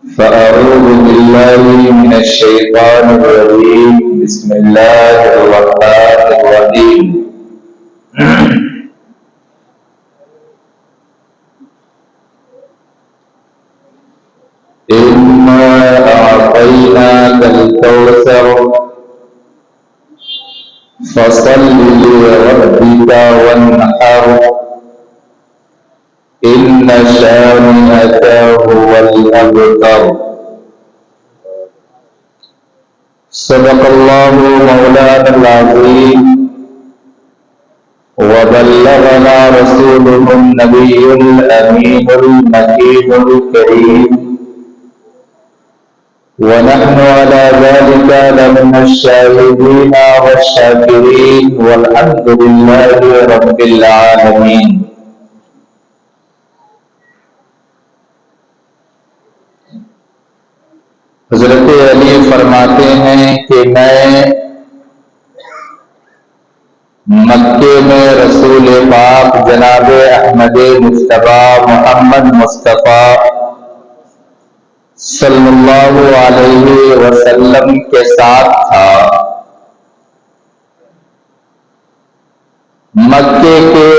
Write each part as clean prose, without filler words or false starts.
فأعوذ بالله من الشيطان الرجيم بسم الله الرحمن الرحيم إنا أعطيناك الكوثر فصل لربك وانحر إن شانئك هو الأبتر صدق الله مولانا العظيم وبلغنا رسوله النبي الأمين المكين الكريم ونحن على ذلك لمن الشاهدين والشاكرين والحمد لله رب العالمين. حضرت علی فرماتے ہیں کہ میں مکے میں رسول پاک جناب احمد مصطفیٰ محمد مصطفیٰ صلی اللہ علیہ وسلم کے ساتھ تھا. مکے کے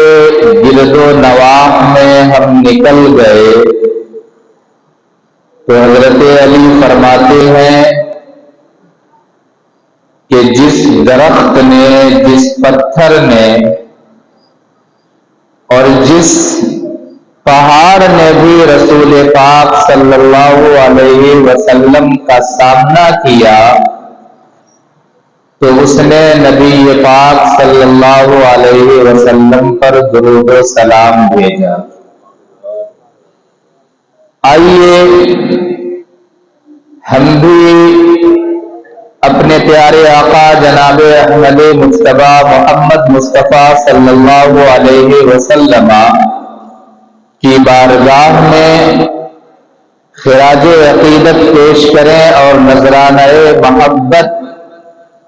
گرد و نواح میں ہم نکل گئے تو حضرت علی فرماتے ہیں کہ جس درخت نے، جس پتھر نے اور جس پہاڑ نے بھی رسول پاک صلی اللہ علیہ وسلم کا سامنا کیا تو اس نے نبی پاک صلی اللہ علیہ وسلم پر درود و سلام بھیجا. آئیے ہم بھی اپنے پیارے آقا جناب احمد مصطفیٰ محمد مصطفیٰ صلی اللہ علیہ وسلم کی بارگاہ میں خراج عقیدت پیش کریں اور نذرانہ محبت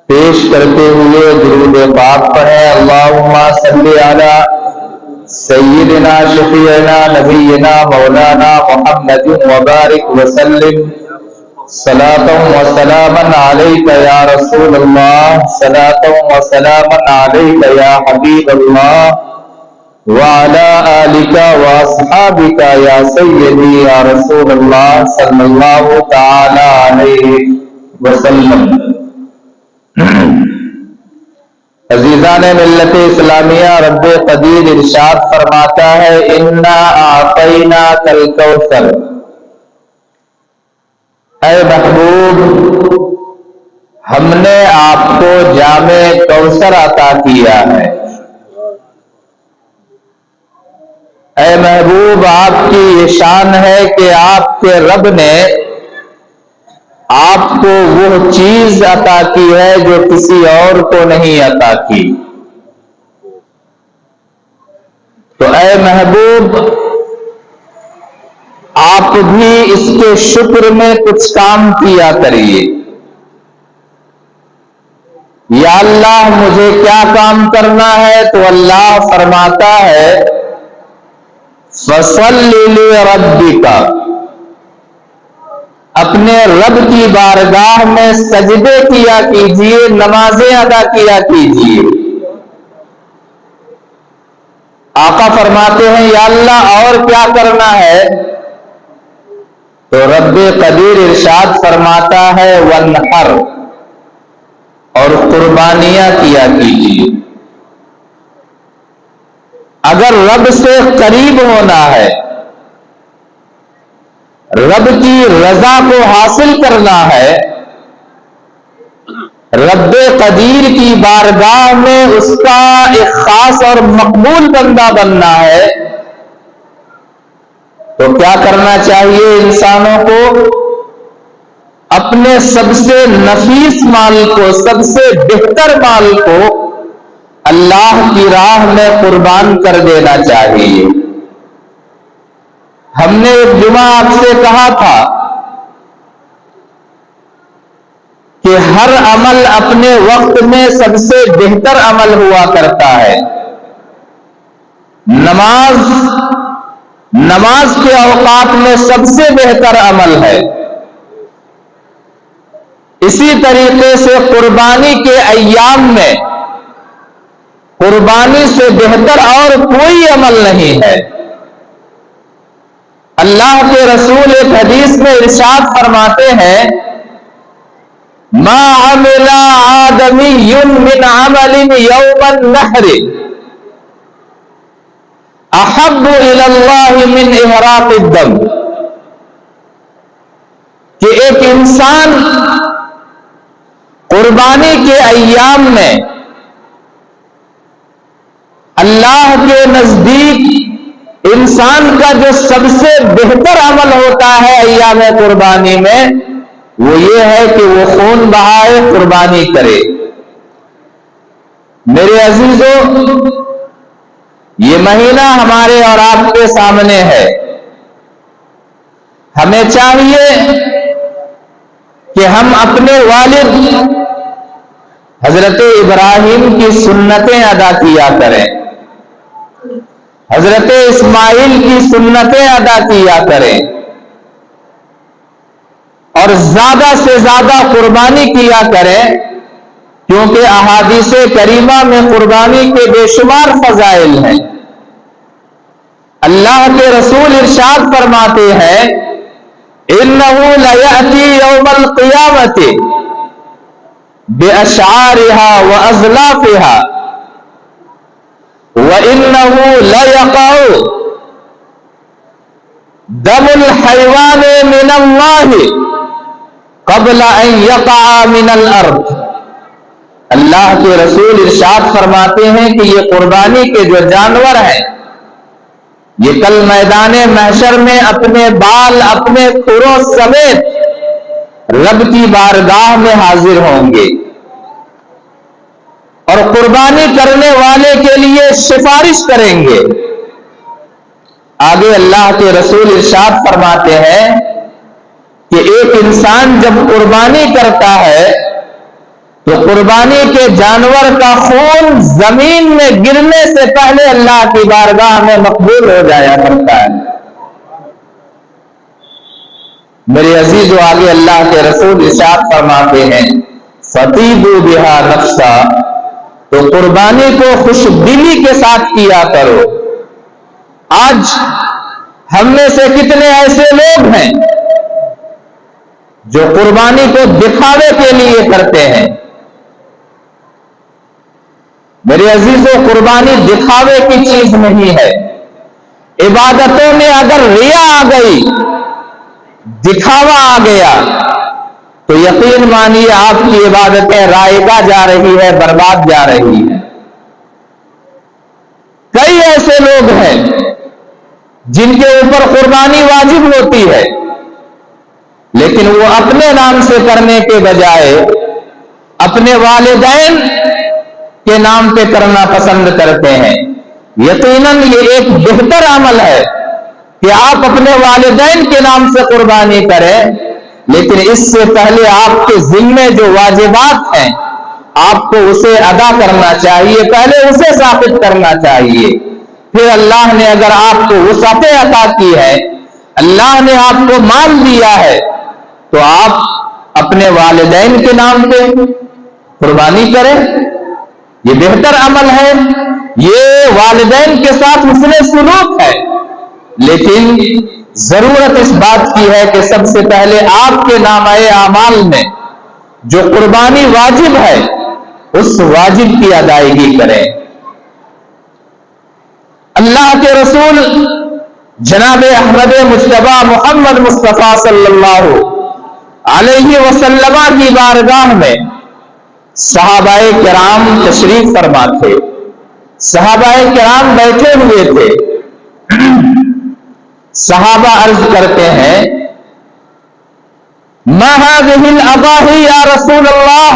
پیش کرتے ہوئے درود پاک پڑھیں. اللہم صلی علی سیدنا شفیعنا نبینا مولانا محمد وبارک وسلم صلاۃ و سلاما علیک یا رسول اللہ صلاۃ و سلاما علیک یا حبیب اللہ وعلی آلک واصحابک یا سیدی یا رسول اللہ صلی اللہ تعالی علیہ وسلم. عزیزان ملت اسلامیہ، رب قدیر ارشاد فرماتا ہے انا اعطیناک الکوثر، اے محبوب ہم نے آپ کو جام کوثر عطا کیا ہے. اے محبوب آپ کی یہ شان ہے کہ آپ کے رب نے آپ کو وہ چیز عطا کی ہے جو کسی اور کو نہیں عطا کی. تو اے محبوب آپ بھی اس کے شکر میں کچھ کام کیا کریے. یا اللہ مجھے کیا کام کرنا ہے؟ تو اللہ فرماتا ہے فَصَلِّ لِرَبِّكَ، اپنے رب کی بارگاہ میں سجدے کیا کیجیے، نمازیں ادا کیا کیجیے. آقا فرماتے ہیں یا اللہ اور کیا کرنا ہے؟ تو رب قدیر ارشاد فرماتا ہے وانحر، اور قربانیاں کیا کیجیے. اگر رب سے قریب ہونا ہے، رب کی رضا کو حاصل کرنا ہے، رب قدیر کی بارگاہ میں اس کا ایک خاص اور مقبول بندہ بننا ہے، تو کیا کرنا چاہیے انسانوں کو؟ اپنے سب سے نفیس مال کو، سب سے بہتر مال کو اللہ کی راہ میں قربان کر دینا چاہیے. ہم نے ایک جمعہ آپ سے کہا تھا کہ ہر عمل اپنے وقت میں سب سے بہتر عمل ہوا کرتا ہے. نماز کے اوقات میں سب سے بہتر عمل ہے. اسی طریقے سے قربانی کے ایام میں قربانی سے بہتر اور کوئی عمل نہیں ہے۔ اللہ کے رسول ایک حدیث میں ارشاد فرماتے ہیں ما عمل آدمی من عمل یوم النحر احب الی اللہ من احراق الدم، کہ ایک انسان قربانی کے ایام میں اللہ کے نزدیک انسان کا جو سب سے بہتر عمل ہوتا ہے ایام قربانی میں، وہ یہ ہے کہ وہ خون بہائے، قربانی کرے۔ میرے عزیزوں، یہ مہینہ ہمارے اور آپ کے سامنے ہے۔ ہمیں چاہیے کہ ہم اپنے والد حضرت ابراہیم کی سنتیں ادا کیا کریں، حضرت اسماعیل کی سنتیں ادا کیا کریں، اور زیادہ سے زیادہ قربانی کیا کریں، کیونکہ احادیث کریمہ میں قربانی کے بے شمار فضائل ہیں۔ اللہ کے رسول ارشاد فرماتے ہیں اِنَّهُ لَيَأْتِي يَوْمَ الْقِيَامَةِ بِأَشْعَارِهَا وَأَزْلَافِهَا وَإِنَّهُ لَيَقَعُ دَمُ الْحَيْوَانِ مِنَ اللَّهِ قَبْلَ أَن يَقَعَ مِنَ الْأَرْضِ۔ اللہ کے رسول ارشاد فرماتے ہیں کہ یہ قربانی کے جو جانور ہیں، یہ کل میدان محشر میں اپنے بال، اپنے کھروں سمیت رب کی بارگاہ میں حاضر ہوں گے، اور قربانی کرنے والے کے لیے سفارش کریں گے۔ آگے اللہ کے رسول ارشاد فرماتے ہیں کہ ایک انسان جب قربانی کرتا ہے تو قربانی کے جانور کا خون زمین میں گرنے سے پہلے اللہ کی بارگاہ میں مقبول ہو جایا کرتا ہے۔ میرے عزیزو، آگے اللہ کے رسول ارشاد فرماتے ہیں فَطِيبُوا بِهَا نَفْسًا، تو قربانی کو خوش دلی کے ساتھ کیا کرو۔ آج ہم میں سے کتنے ایسے لوگ ہیں جو قربانی کو دکھاوے کے لیے کرتے ہیں۔ میرے عزیزو، قربانی دکھاوے کی چیز نہیں ہے۔ عبادتوں میں اگر ریا آ گئی، دکھاوا آ گیا، تو یقین مانیے آپ کی عبادتیں رائگاں جا رہی ہے، برباد جا رہی ہے۔ کئی ایسے لوگ ہیں جن کے اوپر قربانی واجب ہوتی ہے، لیکن وہ اپنے نام سے کرنے کے بجائے اپنے والدین کے نام پہ کرنا پسند کرتے ہیں۔ یقیناً یہ ایک بہتر عمل ہے کہ آپ اپنے والدین کے نام سے قربانی کریں، لیکن اس سے پہلے آپ کے ذمے جو واجبات ہیں آپ کو اسے ادا کرنا چاہیے، پہلے اسے ثابت کرنا چاہیے۔ پھر اللہ نے اگر آپ کو وسعتیں عطا کی ہے، اللہ نے آپ کو مال دیا ہے، تو آپ اپنے والدین کے نام پہ قربانی کریں۔ یہ بہتر عمل ہے، یہ والدین کے ساتھ حسن سلوک ہے، لیکن ضرورت اس بات کی ہے کہ سب سے پہلے آپ کے نامہ اعمال میں جو قربانی واجب ہے اس واجب کی ادائیگی کریں۔ اللہ کے رسول جناب احمد مجتبی محمد مصطفیٰ صلی اللہ علیہ وسلم کی بارگاہ میں صحابہ کرام تشریف فرما تھے۔ صحابہ کرام بیٹھے ہوئے تھے۔ صحابہ عرض کرتے ہیں ما هذه الاضاحی یا رسول اللہ،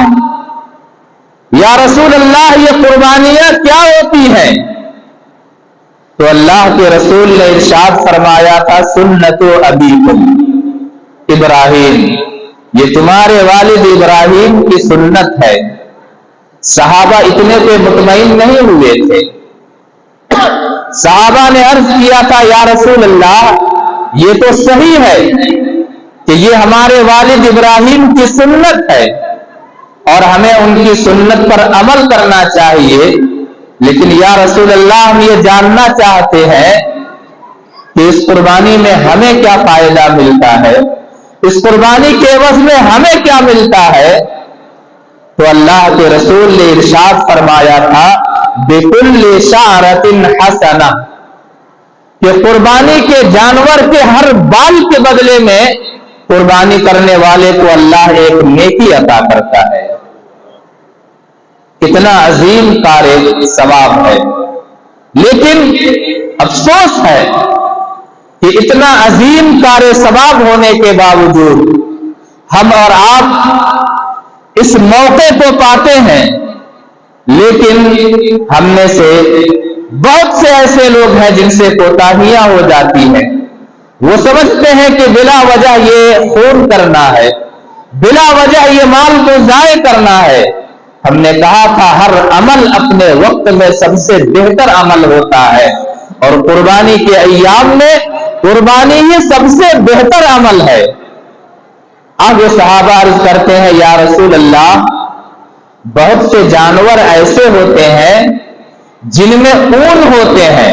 یا رسول اللہ یہ قربانیاں کیا ہوتی ہیں؟ تو اللہ کے رسول نے ارشاد فرمایا تھا سنت ابیکم ابراہیم، یہ تمہارے والد ابراہیم کی سنت ہے۔ صحابہ اتنے پہ مطمئن نہیں ہوئے تھے۔ صحابہ نے عرض کیا تھا یا رسول اللہ یہ تو صحیح ہے کہ یہ ہمارے والد ابراہیم کی سنت ہے اور ہمیں ان کی سنت پر عمل کرنا چاہیے، لیکن یا رسول اللہ ہم یہ جاننا چاہتے ہیں کہ اس قربانی میں ہمیں کیا فائدہ ملتا ہے، اس قربانی کے عوض میں ہمیں کیا ملتا ہے؟ تو اللہ کے رسول نے ارشاد فرمایا تھا بِكُلِّ شَعْرَةٍ حَسَنَةٍ، کہ قربانی کے جانور کے ہر بال کے بدلے میں قربانی کرنے والے کو اللہ ایک نیکی عطا کرتا ہے۔ کتنا عظیم کار ثواب ہے، لیکن افسوس ہے کہ اتنا عظیم کار ثواب ہونے کے باوجود ہم اور آپ اس موقع کو پاتے ہیں، لیکن ہم میں سے بہت سے ایسے لوگ ہیں جن سے کوتاہیاں ہو جاتی ہیں۔ وہ سمجھتے ہیں کہ بلا وجہ یہ خون کرنا ہے، بلا وجہ یہ مال کو ضائع کرنا ہے۔ ہم نے کہا تھا ہر عمل اپنے وقت میں سب سے بہتر عمل ہوتا ہے، اور قربانی کے ایام میں قربانی ہی سب سے بہتر عمل ہے۔ آگے صحابہ عرض کرتے ہیں یا رسول اللہ، بہت سے جانور ایسے ہوتے ہیں جن میں اون ہوتے ہیں،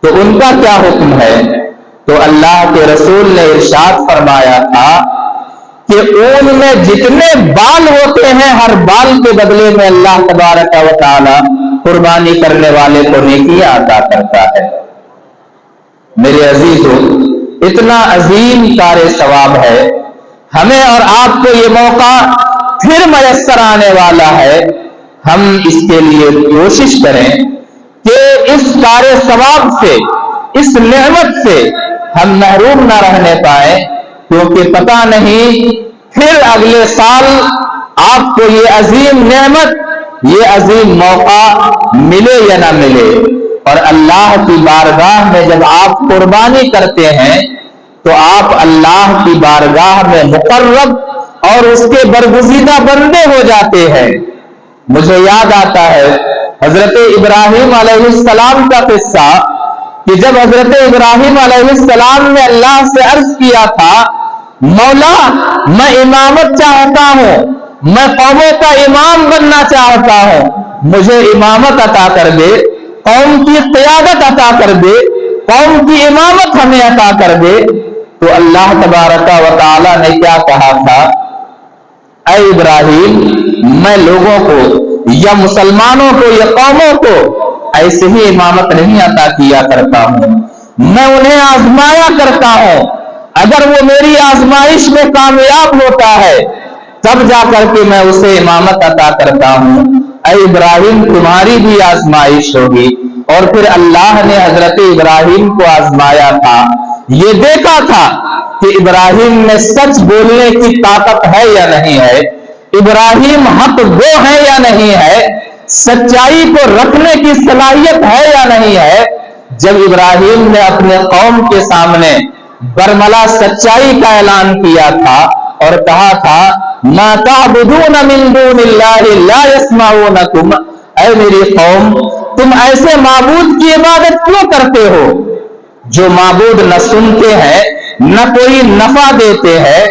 تو ان کا کیا حکم ہے؟ تو اللہ کے رسول نے ارشاد فرمایا تھا کہ اون میں جتنے بال ہوتے ہیں ہر بال کے بدلے میں اللہ تبارک و تعالی قربانی کرنے والے کو نیکیاں عطا کرتا ہے۔ میرے عزیزو، اتنا عظیم کار ثواب ہے، ہمیں اور آپ کو یہ موقع پھر میسر آنے والا ہے۔ ہم اس کے لیے کوشش کریں کہ اس کار ثواب سے، اس نعمت سے ہم محروم نہ رہنے پائیں، کیونکہ پتہ نہیں پھر اگلے سال آپ کو یہ عظیم نعمت، یہ عظیم موقع ملے یا نہ ملے۔ اور اللہ کی بارگاہ میں جب آپ قربانی کرتے ہیں تو آپ اللہ کی بارگاہ میں مقرب اور اس کے برگزیدہ بندے ہو جاتے ہیں۔ مجھے یاد آتا ہے حضرت ابراہیم علیہ السلام کا قصہ، کہ جب حضرت ابراہیم علیہ السلام نے اللہ سے عرض کیا تھا مولا میں امامت چاہتا ہوں، میں قوموں کا امام بننا چاہتا ہوں، مجھے امامت عطا کر دے، قوم کی قیادت عطا کر دے، قوم کی امامت ہمیں عطا کر دے۔ تو اللہ تبارک و تعالی نے کیا کہا تھا؟ اے ابراہیم، میں لوگوں کو یا مسلمانوں کو یا قوموں کو ایسے ہی امامت نہیں عطا کیا کرتا ہوں، میں انہیں آزمایا کرتا ہوں، اگر وہ میری آزمائش میں کامیاب ہوتا ہے تب جا کر کے میں اسے امامت عطا کرتا ہوں۔ اے ابراہیم، تمہاری بھی آزمائش ہوگی۔ اور پھر اللہ نے حضرت ابراہیم کو آزمایا تھا، یہ دیکھا تھا کہ ابراہیم میں سچ بولنے کی طاقت ہے یا نہیں ہے، ابراہیم حق گو ہے یا نہیں ہے، سچائی کو رکھنے کی صلاحیت ہے یا نہیں ہے۔ جب ابراہیم نے اپنے قوم کے سامنے برملا سچائی کا اعلان کیا تھا اور کہا تھا ما تعبدون من دون اللہ لا یسمعونکم، اے میری قوم تم ایسے معبود کی عبادت کیوں کرتے ہو جو معبود نہ سنتے ہیں نہ کوئی نفع دیتے ہیں؟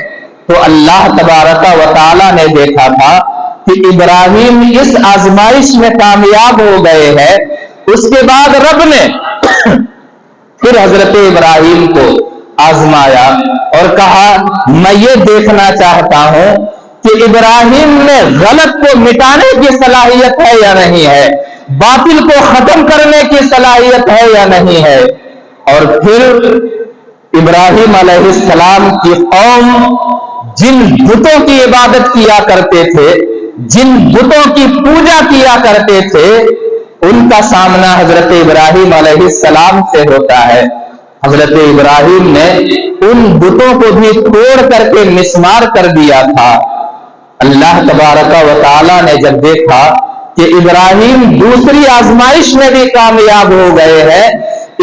تو اللہ تبارک و تعالی نے دیکھا تھا کہ ابراہیم اس آزمائش میں کامیاب ہو گئے ہیں۔ اس کے بعد رب نے پھر حضرت ابراہیم کو آزمایا اور کہا میں یہ دیکھنا چاہتا ہوں کہ ابراہیم میں غلط کو مٹانے کی صلاحیت ہے یا نہیں ہے، باطل کو ختم کرنے کی صلاحیت ہے یا نہیں ہے۔ اور پھر ابراہیم علیہ السلام کی قوم جن بتوں کی عبادت کیا کرتے تھے، جن بتوں کی پوجا کیا کرتے تھے، ان کا سامنا حضرت ابراہیم علیہ السلام سے ہوتا ہے۔ حضرت ابراہیم نے ان بتوں کو بھی توڑ کر کے مسمار کر دیا تھا۔ اللہ تبارک و تعالی نے جب دیکھا کہ ابراہیم دوسری آزمائش میں بھی کامیاب ہو گئے ہیں،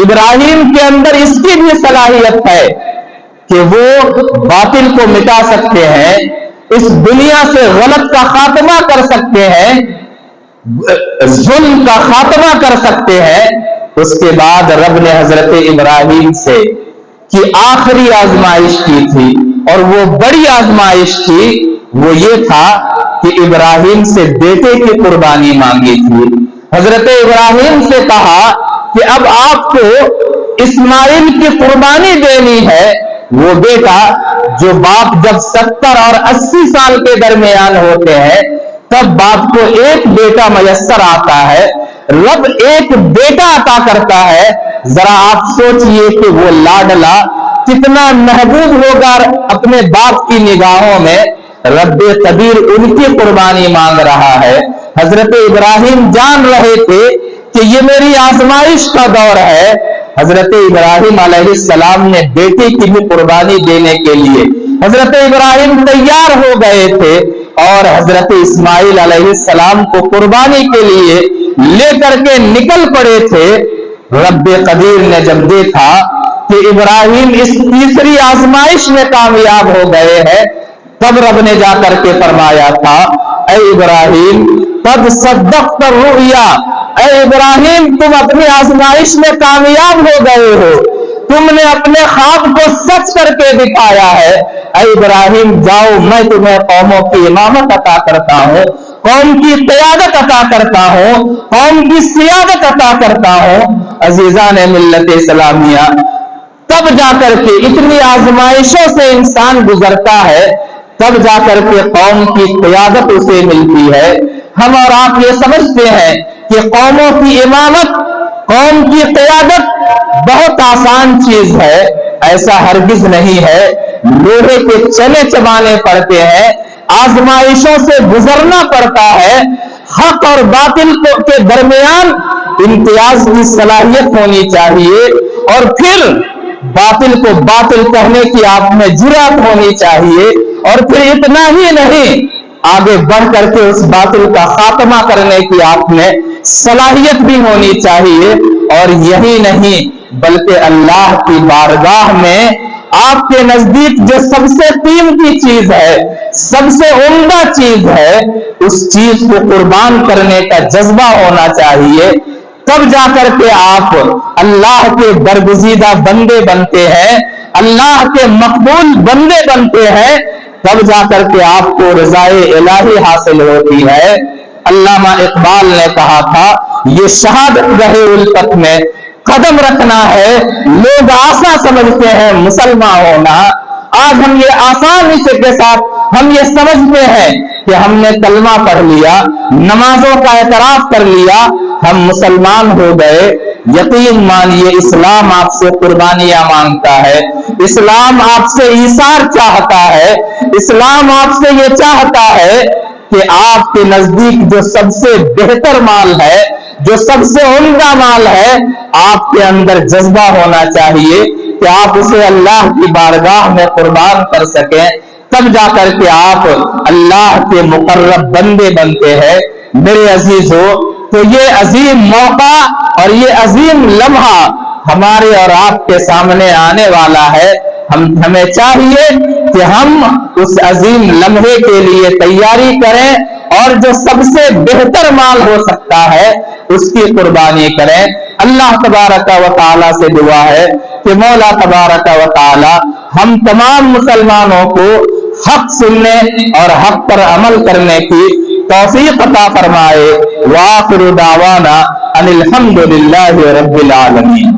ابراہیم کے اندر اس کی بھی صلاحیت ہے کہ وہ باطل کو مٹا سکتے ہیں، اس دنیا سے غلط کا خاتمہ کر سکتے ہیں، ظلم کا خاتمہ کر سکتے ہیں۔ اس کے بعد رب نے حضرت ابراہیم سے کی آخری آزمائش کی تھی اور وہ بڑی آزمائش تھی وہ یہ تھا کہ ابراہیم سے بیٹے کی قربانی مانگی تھی۔ حضرت ابراہیم سے کہا کہ اب آپ کو اسماعیل کی قربانی دینی ہے، وہ بیٹا جو باپ جب 70 اور 80 سال کے درمیان ہوتے ہیں تب باپ کو ایک بیٹا میسر آتا ہے، رب ایک بیٹا عطا کرتا ہے۔ ذرا آپ سوچئے کہ وہ لاڈلا کتنا محبوب ہوگا اپنے باپ کی نگاہوں میں۔ رب قدیر ان کی قربانی مانگ رہا ہے۔ حضرت ابراہیم جان رہے تھے کہ یہ میری آزمائش کا دور ہے۔ حضرت ابراہیم علیہ السلام نے بیٹے کی بھی قربانی دینے کے لیے حضرت ابراہیم تیار ہو گئے تھے اور حضرت اسماعیل علیہ السلام کو قربانی کے لیے لے کر کے نکل پڑے تھے۔ رب قدیر نے جب دیکھا کہ ابراہیم اس تیسری آزمائش میں کامیاب ہو گئے ہیں تب رب نے جا کر کے فرمایا تھا، اے ابراہیم قد صدقت الرؤیا، اے ابراہیم تم اپنی آزمائش میں کامیاب ہو گئے ہو، تم نے اپنے خواب کو سچ کر کے دکھایا ہے۔ اے ابراہیم جاؤ، میں تمہیں قوموں کی امامت عطا کرتا ہوں، قوم کی قیادت عطا کرتا ہوں، قوم کی سیادت عطا کرتا ہوں۔ عزیزان ملت اسلامیہ، تب جا کر کے اتنی آزمائشوں سے انسان گزرتا ہے، تب جا کر کے قوم کی قیادت اسے ملتی ہے۔ ہم اور آپ یہ سمجھتے ہیں کہ قوموں کی امامت، قوم کی قیادت بہت آسان چیز ہے، ایسا ہرگز نہیں ہے۔ لوہے کے چنے چبانے پڑتے ہیں، آزمائشوں سے گزرنا پڑتا ہے، حق اور باطل کے درمیان امتیاز کی صلاحیت ہونی چاہیے، اور پھر باطل کو باطل کہنے کی آپ میں جرأت ہونی چاہیے، اور پھر اتنا ہی نہیں، آگے بڑھ کر کے اس باطل کا خاتمہ کرنے کی آپ میں صلاحیت بھی ہونی چاہیے۔ اور یہی نہیں بلکہ اللہ کی بارگاہ میں آپ کے نزدیک جو سب سے قیمتی چیز ہے، سب سے عمدہ چیز ہے، اس چیز کو قربان کرنے کا جذبہ ہونا چاہیے۔ تب جا کر کے آپ اللہ کے برگزیدہ بندے بنتے ہیں، اللہ کے مقبول بندے بنتے ہیں، تب جا کر کے آپ کو رضائے الہی حاصل ہوتی ہے۔ علامہ اقبال نے کہا تھا، یہ شہادت گاہ الفت میں قدم رکھنا ہے، لوگ آسان سمجھتے ہیں مسلمان ہونا۔ آج ہم یہ آسانی کے ساتھ ہم یہ سمجھتے ہیں کہ ہم نے کلمہ پڑھ لیا، نمازوں کا اعتراف کر لیا، ہم مسلمان ہو گئے۔ یقین مانیے اسلام آپ سے قربانیاں مانگتا ہے، اسلام آپ سے ایثار چاہتا ہے، اسلام آپ سے یہ چاہتا ہے کہ آپ کے نزدیک جو سب سے بہتر مال ہے، جو سب سے عمدہ مال ہے، آپ کے اندر جذبہ ہونا چاہیے کہ آپ اسے اللہ کی بارگاہ میں قربان کر سکیں، تب جا کر کے آپ اللہ کے مقرب بندے بنتے ہیں۔ میرے عزیزو، تو یہ عظیم موقع اور یہ عظیم لمحہ ہمارے اور آپ کے سامنے آنے والا ہے۔ ہمیں چاہیے کہ ہم اس عظیم لمحے کے لیے تیاری کریں اور جو سب سے بہتر مال ہو سکتا ہے اس کی قربانی کریں۔ اللہ تبارک و تعالی سے دعا ہے کہ مولا تبارک و تعالی ہم تمام مسلمانوں کو حق سننے اور حق پر عمل کرنے کی توفیق عطا فرمائے۔ وآخر دعوانا ان الحمد للہ رب العالمین۔